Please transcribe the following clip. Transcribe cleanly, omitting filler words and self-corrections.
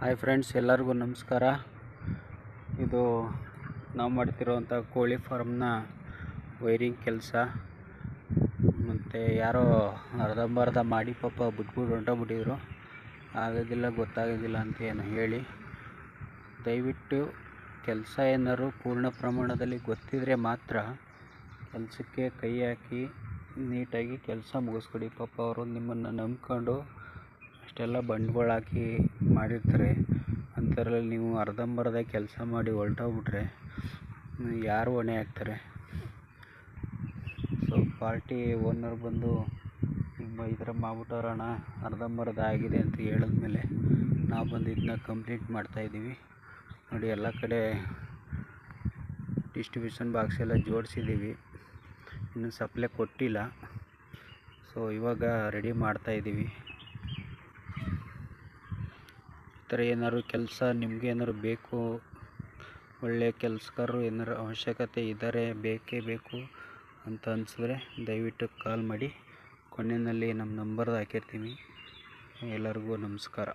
Hi friends, ಎಲ್ಲರಿಗೂ ನಮಸ್ಕಾರ. ಇದು ನಾವು ಮಾಡ್ತಿರೋವಂಥ ಕೋಳಿ ಫಾರ್ಮ್ನ ವೈರಿಂಗ್ ಕೆಲಸ. ಮತ್ತು ಯಾರೋ ಅರ್ಧಂಬರ್ಧ ಮಾಡಿ ಪಾಪ ಬಿಟ್ಬಿಟ್ಟು ಹೊಂಟೋಗ್ಬಿಟ್ಟಿದ್ರು. ಗೊತ್ತಾಗೋದಿಲ್ಲ ಅಂತ ಏನು ಹೇಳಿ, ದಯವಿಟ್ಟು ಕೆಲಸ ಏನಾದ್ರು ಪೂರ್ಣ ಪ್ರಮಾಣದಲ್ಲಿ ಗೊತ್ತಿದ್ರೆ ಮಾತ್ರ ಕೆಲಸಕ್ಕೆ ಕೈ ಹಾಕಿ ನೀಟಾಗಿ ಕೆಲಸ ಮುಗಿಸ್ಕೊಡಿ. ಪಾಪ ಅವರು ನಿಮ್ಮನ್ನು ನಂಬ್ಕೊಂಡು ಅಷ್ಟೆಲ್ಲ ಬಂಡವಾಳ ಹಾಕಿ ಮಾಡಿರ್ತಾರೆ. ಅಂಥದ್ರಲ್ಲಿ ನೀವು ಅರ್ಧಂಬರ್ಧ ಕೆಲಸ ಮಾಡಿ ಹೊರಟೋಗ್ಬಿಟ್ರೆ ಯಾರು ಹೊಣೆ ಆಗ್ತಾರೆ? ಸೊ ಪಾರ್ಟಿ ಓನರ್ ಬಂದು ಈ ಥರ ಮಾಡ್ಬಿಟ್ಟವ್ರಣ, ಅರ್ಧಂಬರ್ಧ ಆಗಿದೆ ಅಂತ ಹೇಳಿದ್ಮೇಲೆ ನಾವು ಬಂದು ಇದನ್ನ ಕಂಪ್ಲೀಟ್ ಮಾಡ್ತಾಯಿದ್ದೀವಿ. ನೋಡಿ, ಎಲ್ಲ ಕಡೆ ಡಿಸ್ಟ್ರಿಬ್ಯೂಷನ್ ಬಾಕ್ಸ್ ಎಲ್ಲ ಜೋಡಿಸಿದ್ದೀವಿ, ಇನ್ನೂ ಸಪ್ಲೈ ಕೊಟ್ಟಿಲ್ಲ. ಸೊ ಇವಾಗ ರೆಡಿ ಮಾಡ್ತಾಯಿದ್ದೀವಿ. ಈ ಥರ ಏನಾದ್ರು ಕೆಲಸ ನಿಮಗೆ ಏನಾದ್ರು ಬೇಕು, ಒಳ್ಳೆಯ ಕೆಲಸಗಾರರು ಏನಾರು ಅವಶ್ಯಕತೆ ಇದ್ದಾರೆ, ಬೇಕೇ ಬೇಕು ಅಂತ ಅನಿಸಿದ್ರೆ ದಯವಿಟ್ಟು ಕಾಲ್ ಮಾಡಿ. ಕೊನೆಯಲ್ಲಿ ನಮ್ಮ ನಂಬರ್ ಹಾಕಿರ್ತೀನಿ. ಎಲ್ಲರಿಗೂ ನಮಸ್ಕಾರ.